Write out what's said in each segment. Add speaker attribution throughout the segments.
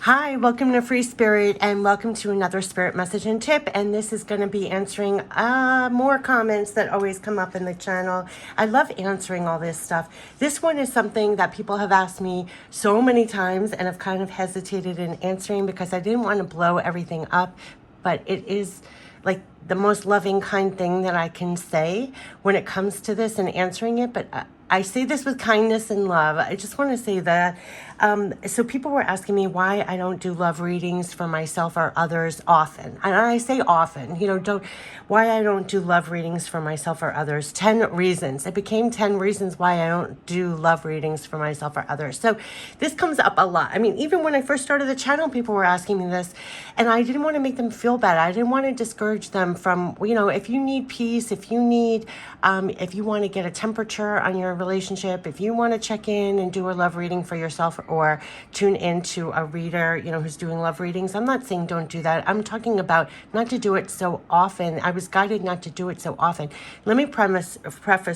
Speaker 1: Hi, welcome to Free Spirit and welcome to another Spirit Message and Tip. And this is going to be answering more comments that always come up in the channel. I love answering all this stuff. This one is something that people have asked me so many times and I've kind of hesitated in answering because I didn't want to blow everything up. But it is like the most loving, kind thing that I can say when it comes to this and answering it. But I say this with kindness and love. I just want to say that. So people were asking me why I don't do love readings for myself or others often. And I say often, why I don't do love readings for myself or others. 10 reasons. It became 10 reasons why I don't do love readings for myself or others. So this comes up a lot. I mean, even when I first started the channel, people were asking me this and I didn't want to make them feel bad. I didn't want to discourage them from, if you need peace, if you want to get a temperature on your relationship, if you want to check in and do a love reading for yourself or tune into a reader, who's doing love readings. I'm not saying don't do that. I'm talking about not to do it so often. I was guided not to do it so often. Let me preface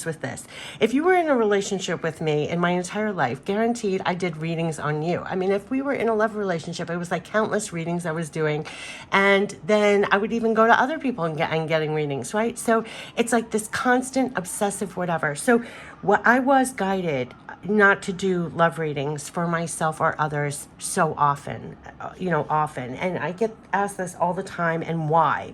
Speaker 1: with this. If you were in a relationship with me in my entire life, guaranteed I did readings on you. I mean, if we were in a love relationship, it was like countless readings I was doing. And then I would even go to other people and getting readings, right? So it's like this constant obsessive whatever. So what I was guided not to do love readings for myself or others so often, often. And I get asked this all the time. And why?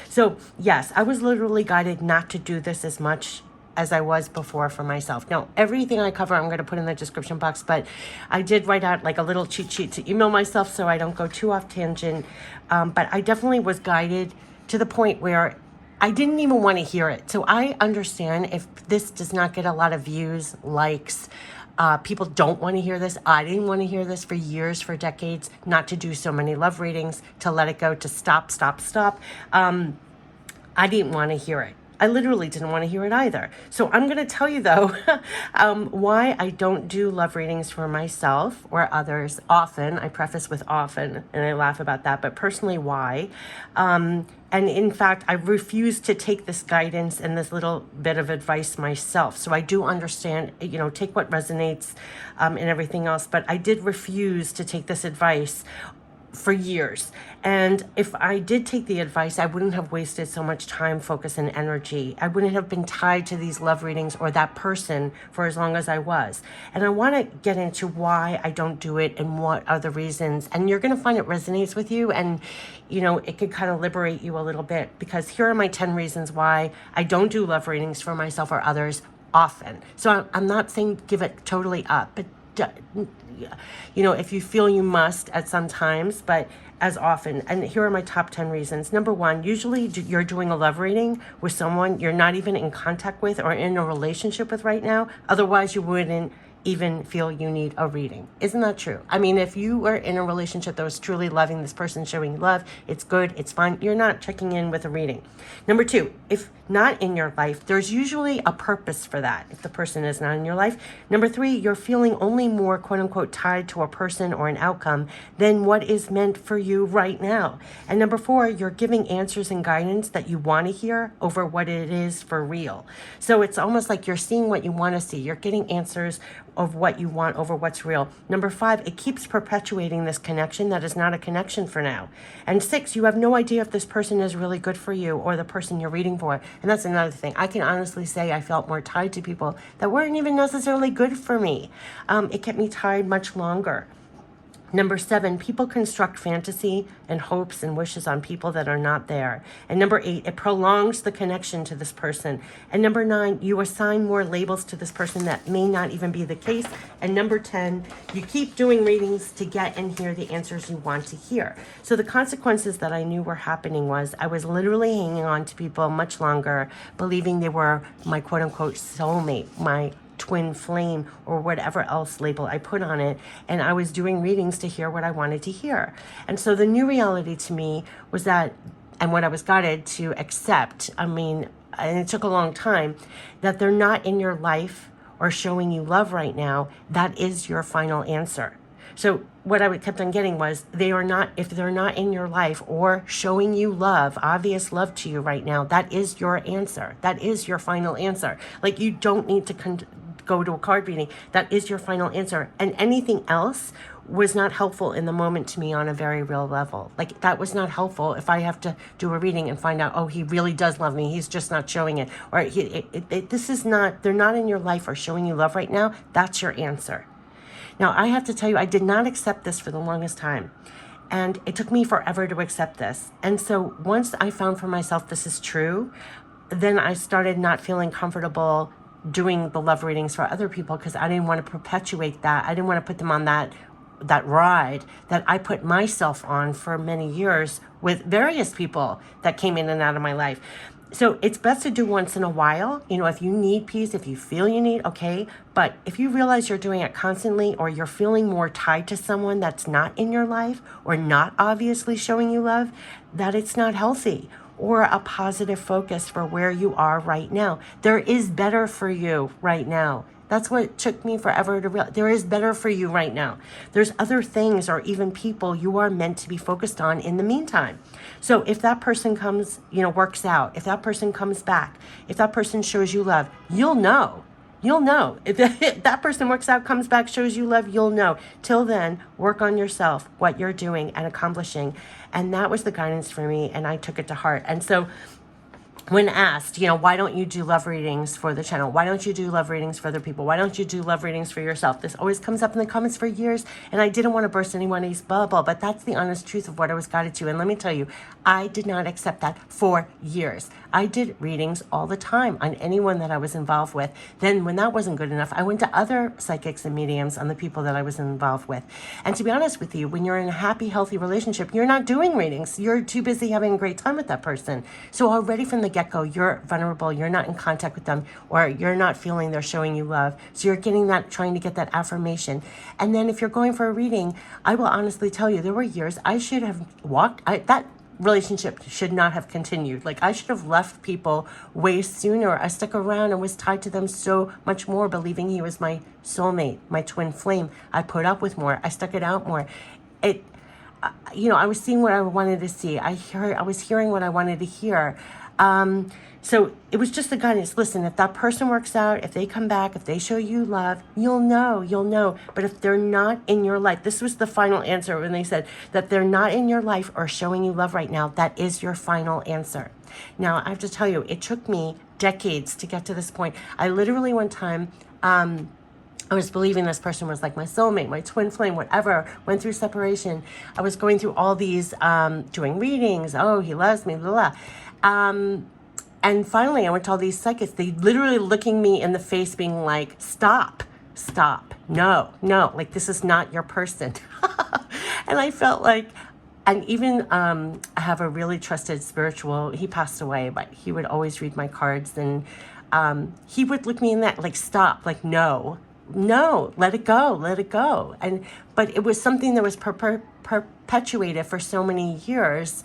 Speaker 1: So yes, I was literally guided not to do this as much as I was before for myself. Now, everything I cover, I'm going to put in the description box, but I did write out like a little cheat sheet to email myself so I don't go too off tangent. But I definitely was guided to the point where I didn't even want to hear it. So I understand if this does not get a lot of views, likes, people don't want to hear this. I didn't want to hear this for years, for decades, not to do so many love readings, to let it go, to stop. I didn't want to hear it. I literally didn't want to hear it either. So I'm going to tell you, though, why I don't do love readings for myself or others often. I preface with often, and I laugh about that, but personally, why? And in fact, I refuse to take this guidance and this little bit of advice myself. So I do understand, take what resonates and everything else, but I did refuse to take this advice for years. And if I did take the advice, I wouldn't have wasted so much time, focus, and energy. I wouldn't have been tied to these love readings or that person for as long as I was. And I want to get into why I don't do it and what are the reasons. And you're going to find it resonates with you and, it could kind of liberate you a little bit, because here are my 10 reasons why I don't do love readings for myself or others often. So I'm not saying give it totally up, but if you feel you must at some times, but as often. And here are my top 10 reasons. Number one, usually you're doing a love reading with someone you're not even in contact with or in a relationship with right now. Otherwise, you wouldn't even feel you need a reading. Isn't that true? I mean, if you were in a relationship that was truly loving this person, showing love, it's good, it's fine. You're not checking in with a reading. Number two, if not in your life, there's usually a purpose for that if the person is not in your life. Number three, you're feeling only more quote unquote tied to a person or an outcome than what is meant for you right now. And number four, you're giving answers and guidance that you want to hear over what it is for real. So it's almost like you're seeing what you want to see. You're getting answers of what you want over what's real. Number five, it keeps perpetuating this connection that is not a connection for now. And six, you have no idea if this person is really good for you or the person you're reading for. And that's another thing. I can honestly say I felt more tied to people that weren't even necessarily good for me. It kept me tied much longer. Number seven, people construct fantasy and hopes and wishes on people that are not there. And number eight, it prolongs the connection to this person. And number nine, you assign more labels to this person that may not even be the case. And number 10, you keep doing readings to get and hear the answers you want to hear. So the consequences that I knew were happening was I was literally hanging on to people much longer, believing they were my quote unquote soulmate, my twin flame, or whatever else label I put on it. And I was doing readings to hear what I wanted to hear. And so the new reality to me was that, and what I was guided to accept, and it took a long time, that they're not in your life or showing you love right now. That is your final answer. So what I kept on getting was if they're not in your life or showing you love, obvious love to you right now, that is your answer. That is your final answer. Like, you don't need to go to a card reading. That is your final answer. And anything else was not helpful in the moment to me on a very real level. Like, that was not helpful if I have to do a reading and find out, oh, he really does love me, he's just not showing it, or this is not, they're not in your life or showing you love right now. That's your answer. Now, I have to tell you, I did not accept this for the longest time. And it took me forever to accept this. And so once I found for myself this is true, then I started not feeling comfortable doing the love readings for other people, because I didn't want to perpetuate that. I didn't want to put them on that ride that I put myself on for many years with various people that came in and out of my life. So it's best to do once in a while. You know, if you need peace, if you feel you need, okay. But if you realize you're doing it constantly, or you're feeling more tied to someone that's not in your life or not obviously showing you love, that it's not healthy or a positive focus for where you are right now. There is better for you right now. That's what it took me forever to realize. There is better for you right now. There's other things or even people you are meant to be focused on in the meantime. So if that person comes, works out, if that person comes back, if that person shows you love, you'll know. You'll know. If that person works out, comes back, shows you love, you'll know. Till then, work on yourself, what you're doing and accomplishing. And that was the guidance for me, and I took it to heart. And so when asked, why don't you do love readings for the channel? Why don't you do love readings for other people? Why don't you do love readings for yourself? This always comes up in the comments for years, and I didn't want to burst anybody's bubble, but that's the honest truth of what I was guided to. And let me tell you, I did not accept that for years. I did readings all the time on anyone that I was involved with. Then when that wasn't good enough, I went to other psychics and mediums on the people that I was involved with. And to be honest with you, when you're in a happy, healthy relationship, you're not doing readings. You're too busy having a great time with that person. So already from the get-go, you're vulnerable, you're not in contact with them, or you're not feeling they're showing you love. So you're getting that, trying to get that affirmation. And then if you're going for a reading, I will honestly tell you, there were years I should have that relationship should not have continued. Like, I should have left people way sooner. I stuck around and was tied to them so much more, believing he was my soulmate, my twin flame. I put up with more. I stuck it out more. I was seeing what I wanted to see. I was hearing what I wanted to hear. So it was just the guidance. Listen, if that person works out, if they come back, if they show you love, you'll know. But if they're not in your life, this was the final answer when they said that they're not in your life or showing you love right now. That is your final answer. Now, I have to tell you, it took me decades to get to this point. I literally one time, I was believing this person was like my soulmate, my twin flame, whatever, went through separation. I was going through all these, doing readings. Oh, he loves me, blah, blah. And finally, I went to all these psychics. They literally looking me in the face being like, stop, no, like, this is not your person. And I felt like, and even I have a really trusted spiritual, he passed away, but he would always read my cards. And he would look me in that, like, stop, like, no, let it go. But it was something that was perpetuated for so many years.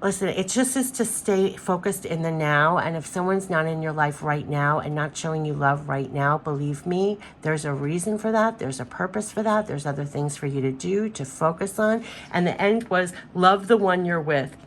Speaker 1: Listen, it just is to stay focused in the now. And if someone's not in your life right now and not showing you love right now, believe me, there's a reason for that. There's a purpose for that. There's other things for you to do, to focus on. And the end was love the one you're with.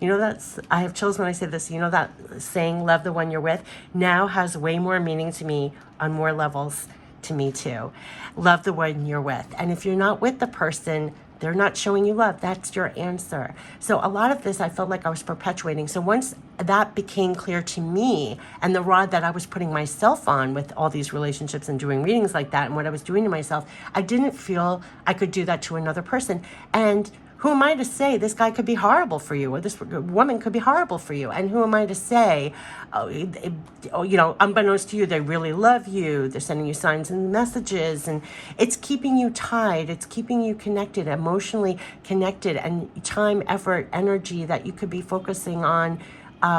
Speaker 1: I have chills when I say this. That saying, love the one you're with, now has way more meaning to me on more levels to me too. Love the one you're with. And if you're not with the person, they're not showing you love, that's your answer. So a lot of this, I felt like I was perpetuating. So once that became clear to me, and the rod that I was putting myself on with all these relationships and doing readings like that, and what I was doing to myself, I didn't feel I could do that to another person. And who am I to say this guy could be horrible for you, or this woman could be horrible for you? And who am I to say, unbeknownst to you, they really love you, they're sending you signs and messages, and it's keeping you tied, it's keeping you connected, emotionally connected, and time, effort, energy that you could be focusing on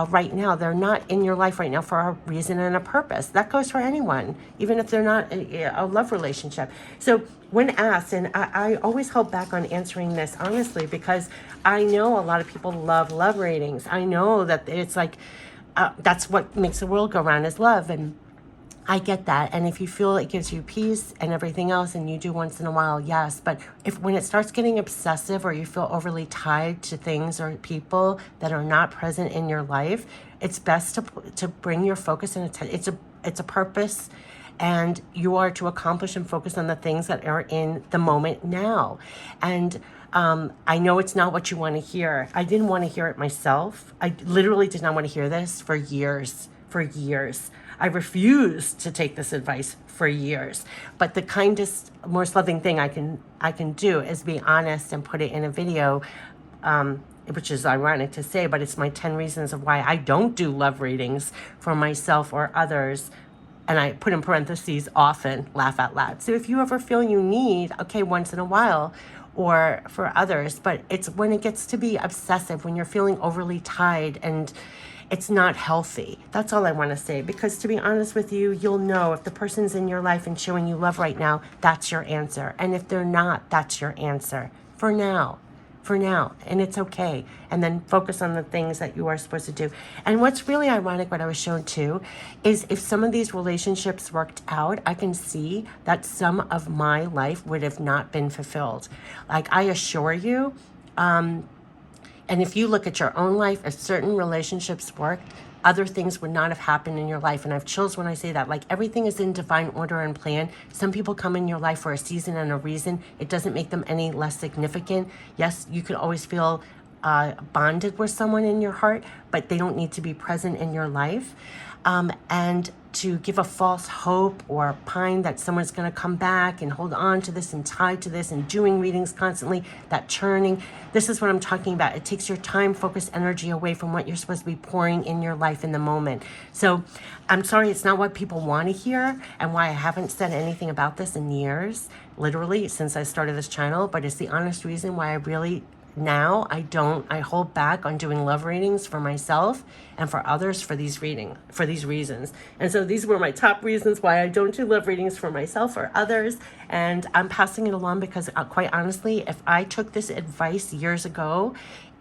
Speaker 1: right now. They're not in your life right now for a reason and a purpose. That goes for anyone, even if they're not a love relationship. So when asked, and I always hold back on answering this honestly, because I know a lot of people love readings. I know that it's like, that's what makes the world go round, is love. And I get that. And if you feel it gives you peace and everything else, and you do once in a while, yes. But when it starts getting obsessive, or you feel overly tied to things or people that are not present in your life, it's best to bring your focus and attention. It's a purpose. And you are to accomplish and focus on the things that are in the moment now. And I know it's not what you want to hear. I didn't want to hear it myself. I literally did not want to hear this for years, for years. I refused to take this advice for years. But the kindest, most loving thing I can do is be honest and put it in a video, which is ironic to say, but it's my 10 reasons of why I don't do love readings for myself or others. And I put in parentheses, often, laugh out loud. So if you ever feel you need, okay, once in a while, or for others, but it's when it gets to be obsessive, when you're feeling overly tied and it's not healthy. That's all I want to say, because to be honest with you, you'll know if the person's in your life and showing you love right now, that's your answer. And if they're not, that's your answer for now. For now, and it's okay. And then focus on the things that you are supposed to do. And what's really ironic, what I was shown too, is if some of these relationships worked out, I can see that some of my life would have not been fulfilled. Like, I assure you, and if you look at your own life, if certain relationships worked, other things would not have happened in your life. And I have chills when I say that. Like, everything is in divine order and plan. Some people come in your life for a season and a reason. It doesn't make them any less significant. Yes, you could always feel bonded with someone in your heart, but they don't need to be present in your life. And to give a false hope or pine that someone's going to come back and hold on to this and tie to this and doing readings constantly, that churning. This is what I'm talking about. It takes your time, focus, energy away from what you're supposed to be pouring in your life in the moment. So I'm sorry, it's not what people want to hear, and why I haven't said anything about this in years, literally since I started this channel, but it's the honest reason why I really now I hold back on doing love readings for myself and for others for these reasons. And so these were my top reasons why I don't do love readings for myself or others. And I'm passing it along because quite honestly, if I took this advice years ago,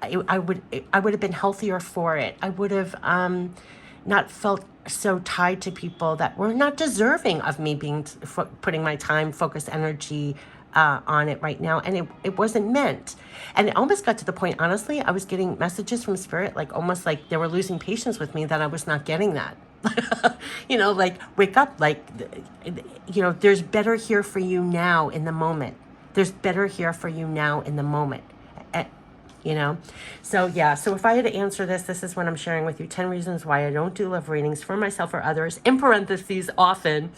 Speaker 1: I would have been healthier for it. I would have not felt so tied to people that were not deserving of me putting my time, focus, energy on it right now. And it wasn't meant. And it almost got to the point, honestly, I was getting messages from Spirit, like almost like they were losing patience with me that I was not getting that. Like, wake up, like, there's better here for you now in the moment. There's better here for you now in the moment. So yeah, so if I had to answer this is what I'm sharing with you. 10 reasons why I don't do love readings for myself or others, in parentheses, often.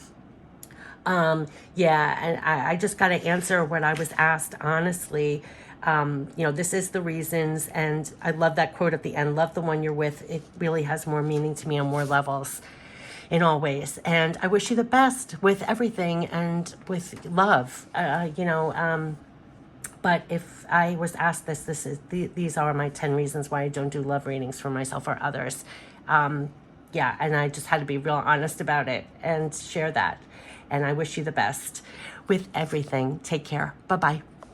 Speaker 1: And I just got to answer what I was asked, honestly. This is the reasons, and I love that quote at the end, love the one you're with. It really has more meaning to me on more levels in all ways. And I wish you the best with everything and with love, but if I was asked these are my 10 reasons why I don't do love readings for myself or others. And I just had to be real honest about it and share that. And I wish you the best with everything. Take care. Bye-bye.